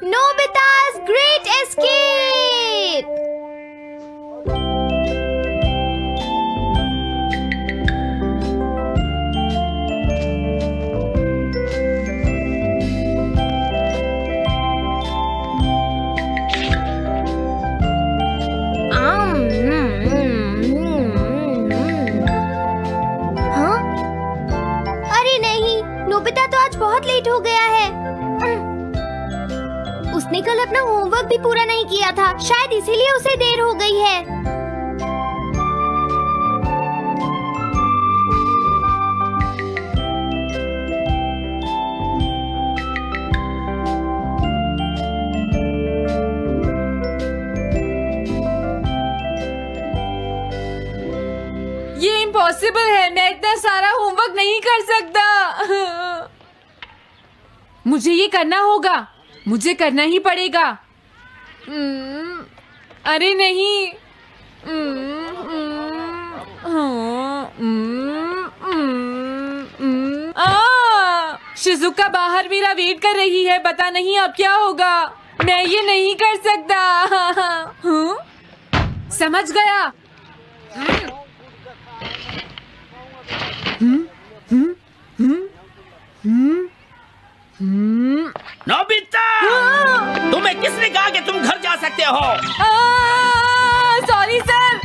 Nobita's Great Escape! Nobita तो आज बहुत लेट हो गया है। उसने कल अपना होमवर्क भी पूरा नहीं किया था, शायद इसीलिए उसे देर हो गई है। ये इम्पॉसिबल है, मैं इतना सारा होमवर्क नहीं कर सकता। मुझे ये करना होगा, मुझे करना ही पड़ेगा। अरे नहीं। शिजुका बाहर मेरा वेट कर रही है, पता नहीं अब क्या होगा। मैं ये नहीं कर सकता। समझ गया। नोबिता, तुम्हें किसने कहा कि तुम घर जा सकते हो? Sorry sir.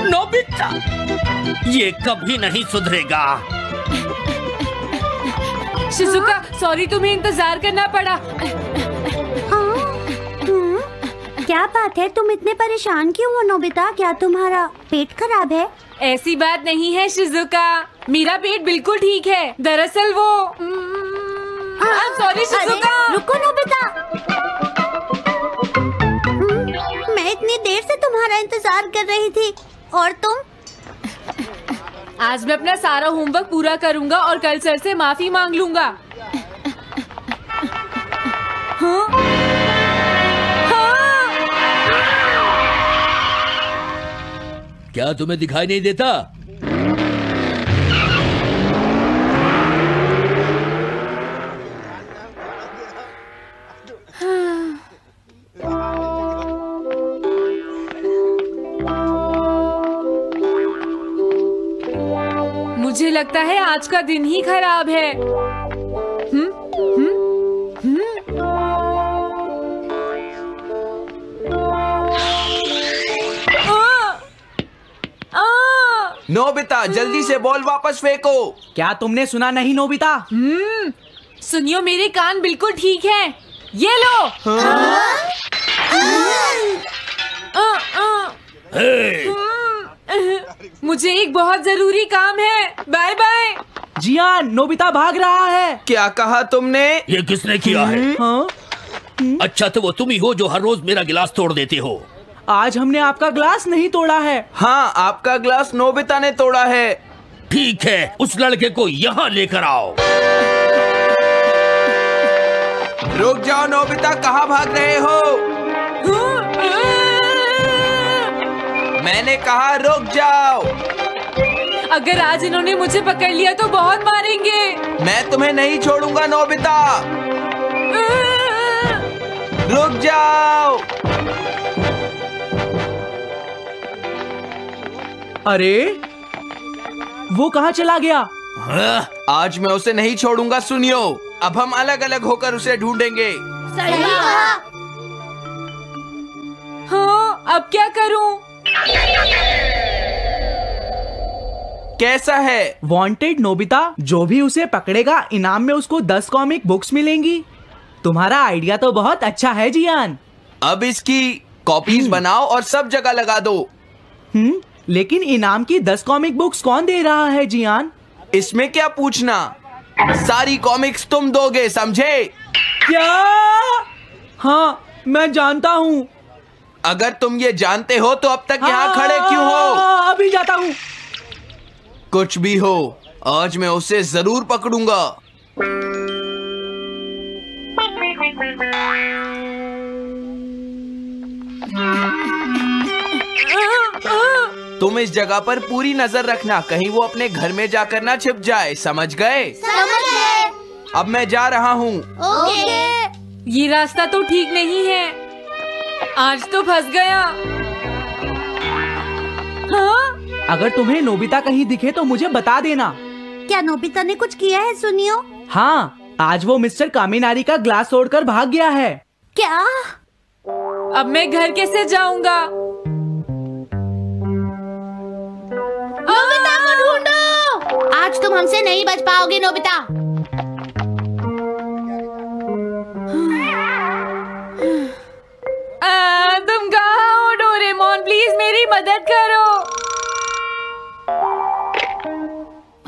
नोबिता, ये कभी नहीं सुधरेगा। शिजुका सॉरी, तुम्हें इंतजार करना पड़ा। क्या बात है, तुम इतने परेशान क्यों हो नोबिता? क्या तुम्हारा पेट खराब है? ऐसी बात नहीं है शिजुका, मेरा पेट बिल्कुल ठीक है। दरअसल वो सॉरी शिजुका। रुको नोबिता, मैं इतनी देर से तुम्हारा इंतजार कर रही थी और तुम? आज मैं अपना सारा होमवर्क पूरा करूंगा और कल सर से माफी मांग लूंगा। हाँ? क्या तुम्हें दिखाई नहीं देता? मुझे लगता है आज का दिन ही खराब है। नोबिता, जल्दी से बॉल वापस फेंको। क्या तुमने सुना नहीं नोबिता? सुनियो, मेरे कान बिल्कुल ठीक हैं। ये लो। मुझे एक बहुत जरूरी काम है। Bye bye. जियान, नोबिता भाग रहा है। क्या कहा तुमने? ये किसने किया है? अच्छा, तो वो तुम ही हो जो हर रोज मेरा गिलास तोड़ देते हो। आज हमने आपका ग्लास नहीं तोड़ा है। हाँ, आपका ग्लास नोबिता ने तोड़ा है। ठीक है, उस लड़के को यहाँ लेकर आओ। रुक जाओ नोबिता, कहाँ भाग रहे हो? मैंने कहा रुक जाओ। अगर आज इन्होंने मुझे पकड़ लिया तो बहुत मारेंगे। मैं तुम्हें नहीं छोड़ूंगा नोबिता, रुक जाओ। अरे वो कहाँ चला गया? आज मैं उसे नहीं छोड़ूंगा। सुनियो, अब हम अलग अलग होकर उसे ढूंढेंगे। सही कहा। हाँ, अब क्या करूं? कैसा है? वांटेड नोबिता, जो भी उसे पकड़ेगा इनाम में उसको 10 कॉमिक बुक्स मिलेंगी। तुम्हारा आइडिया तो बहुत अच्छा है जियान। अब इसकी कॉपीज बनाओ और सब जगह लगा दो। लेकिन इनाम की 10 कॉमिक बुक्स कौन दे रहा है जियान? इसमें क्या पूछना, सारी कॉमिक्स तुम दोगे, समझे? क्या? हाँ, मैं जानता हूँ। अगर तुम ये जानते हो तो अब तक यहाँ खड़े क्यों हो? अभी जाता हूँ। कुछ भी हो, आज मैं उसे जरूर पकड़ूंगा। तुम इस जगह पर पूरी नजर रखना, कहीं वो अपने घर में जाकर ना छिप जाए, समझ गए? समझ गए। अब मैं जा रहा हूँ। ओके। ये रास्ता तो ठीक नहीं है। आज तो फंस गया। हाँ? अगर तुम्हें नोबिता कहीं दिखे तो मुझे बता देना। क्या नोबिता ने कुछ किया है सुनियो? हाँ, आज वो मिस्टर कामिनारी का ग्लास तोड़कर भाग गया है। क्या? अब मैं घर कैसे जाऊंगा? नोबिता को ढूंढो। आज तुम हमसे नहीं बच पाओगे नोबिता। तुम कहाँ हो डोरेमोन? प्लीज मेरी मदद करो।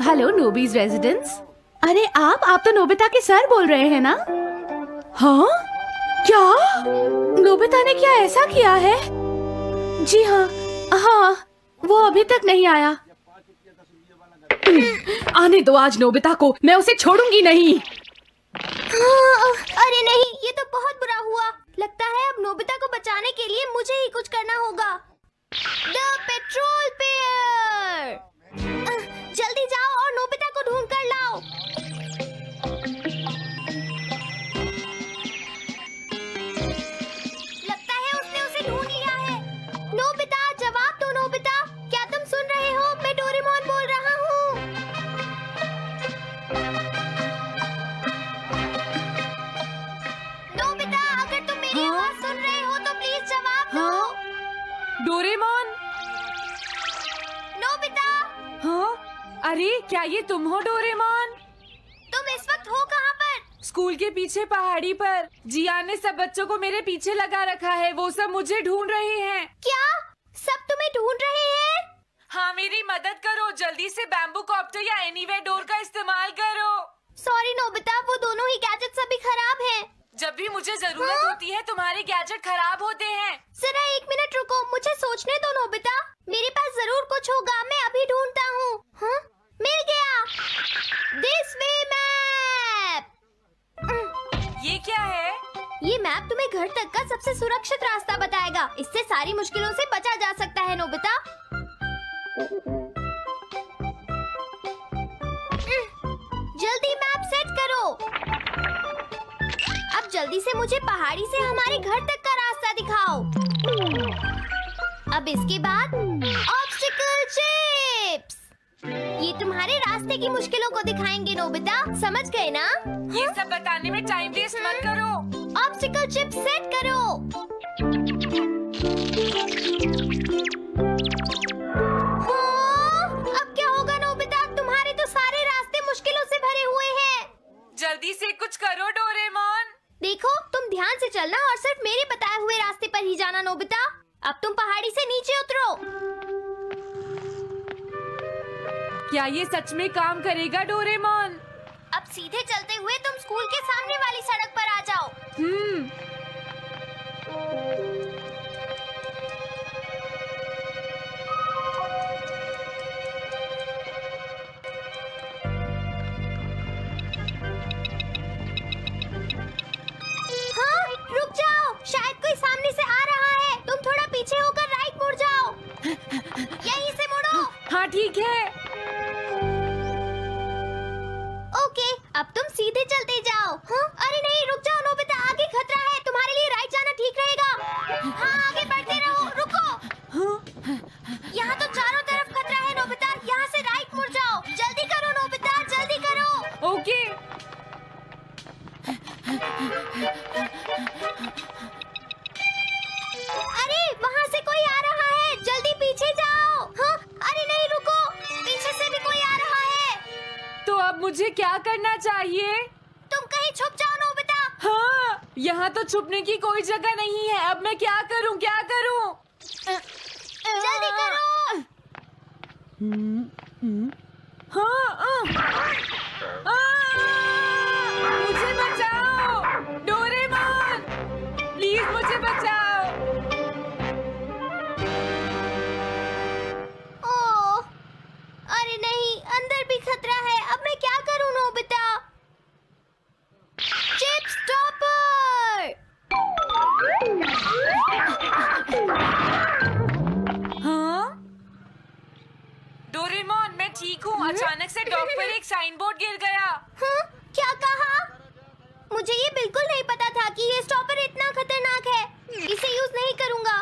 Hello Nobi's residence. अरे आप तो नोबिता के सर बोल रहे हैं ना? हाँ? क्या? नोबिता ने क्या ऐसा किया है? जी हाँ, हाँ, वो अभी तक नहीं आया। आने दो आज नोबिता को, मैं उसे छोड़ूंगी नहीं। अरे नहीं, ये तो बहुत बुरा हुआ। लगता है अब नोबिता को बचाने के लिए मुझे ही कुछ करना होगा। द पेट्रोल पेयर, जल्दी जाओ और नोबिता को ढूंढ कर लाओ। लगता है उसने उसे ढूंढ लिया है। नोबिता, जवाब दो नोबिता। क्या तुम सुन रहे हो? मैं डोरेमोन बोल रहा हूँ। नोबिता, अगर तुम मेरी आवाज सुन रहे हो तो प्लीज जवाब दो। डोरेमोन? नोबिता, हाँ? अरे क्या ये तुम हो डोरेमोन? तुम इस वक्त हो कहाँ पर? स्कूल के पीछे पहाड़ी पर। जियान ने सब बच्चों को मेरे पीछे लगा रखा है। वो सब मुझे ढूंढ रहे हैं। क्या सब तुम्हें ढूंढ रहे हैं? हाँ, मेरी मदद करो। जल्दी से बैम्बू कॉप्टर या एनीवेयर डोर का इस्तेमाल करो। सॉरी नोबिता, वो दोनों ही गैजेट्स अभी खराब हैं। जब भी मुझे जरूरत होती है तुम्हारे गैजेट खराब होते हैं। जरा एक मिनट रुको, मुझे सोचने दो नोबिता। मेरे पास जरूर कुछ होगा, मैं अभी ढूंढता हूँ। हाँ? मिल गया। This way map. ये क्या है? ये मैप तुम्हें घर तक का सबसे सुरक्षित रास्ता बताएगा। इससे सारी मुश्किलों से बचा जा सकता है नोबिता। जल्दी मैप सेट करो। अब जल्दी से मुझे पहाड़ी से हमारे घर तक का रास्ता दिखाओ। अब इसके बाद ऑब्स्टिकल चिप्स। ये तुम्हारे रास्ते की मुश्किलों को दिखाएंगे नोबिता, समझ गए ना? ये सब बताने में टाइम वेस्ट मत करो। ऑब्स्टिकल चिप्स सेट करो। हाँ, अब क्या होगा नोबिता? तुम्हारे तो सारे रास्ते मुश्किलों से भरे हुए हैं। जल्दी से कुछ करो डोरेमोन। देखो, तुम ध्यान से चलना और सिर्फ मेरे बताए हुए रास्ते पर ही जाना नोबिता। अब तुम पहाड़ी से नीचे उतरो। क्या ये सच में काम करेगा डोरेमोन? अब सीधे चलते हुए तुम स्कूल के सामने वाली सड़क पर आ जाओ। हाँ, रुक जाओ, शायद कोई सामने से आ रहा है। तुम थोड़ा पीछे होकर राइट मुड़ जाओ। यहीं से मुड़ो। हाँ ठीक है। ओके, अब तुम सीधे चलते जाओ। हाँ? अरे नहीं, रुक जाओ नोबिता, आगे खतरा है। तुम्हारे लिए राइट जाना ठीक रहेगा। हाँ, आगे बढ़ते रहो। रुको, यहाँ तो चारों तरफ खतरा है नोबिता। यहाँ से राइट मुड़ जाओ। जल्दी करो नोबिता, जल्दी करो। ओके। अरे वहाँ से कोई आ रहा है, जल्दी पीछे जाओ। हाँ? अरे नहीं, रुको, पीछे से भी कोई आ रहा है। तो अब मुझे क्या करना चाहिए? तुम कहीं छुप जाओ नोबिता। हाँ, यहाँ तो छुपने की कोई जगह नहीं है। अब मैं क्या करूँ, क्या करूँ? जल्दी करो। मुझे बचाओ डोरेमोन, प्लीज मुझे बचाओ। ओह, अरे नहीं, अंदर भी खतरा है। अब मैं क्या करूं नोबिता? Chip stopper. हाँ? डोरेमोन, मैं ठीक हूँ। अचानक से डॉक पर एक साइन बोर्ड गिर गया। हाँ? क्या कहा? मुझे ये बिल्कुल नहीं पता था कि ये स्टॉपर इतना खतरनाक है, इसे यूज नहीं करूँगा।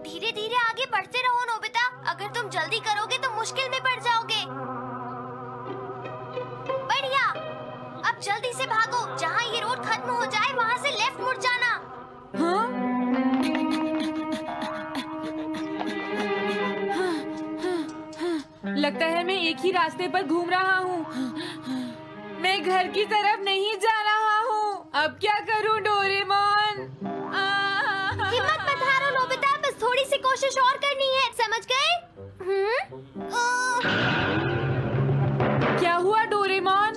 धीरे धीरे आगे बढ़ते रहो नोबिता, अगर तुम जल्दी करोगे तो मुश्किल में पड़ जाओगे। बढ़िया, अब जल्दी से भागो, जहाँ ये रोड खत्म हो जाए वहाँ से लेफ्ट मुड़ जाना। लगता है मैं एक ही रास्ते पर घूम रहा हूँ। मैं घर की तरफ नहीं जा रहा हूँ। अब क्या करूँ डोरेमोन? हिम्मत मत हारो नोबिता, बस थोड़ी सी कोशिश और करनी है, समझ गए? क्या हुआ डोरेमोन?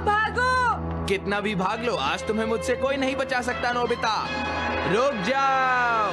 भागो! कितना भी भाग लो, आज तुम्हें मुझसे कोई नहीं बचा सकता नोबिता। रुक जाओ।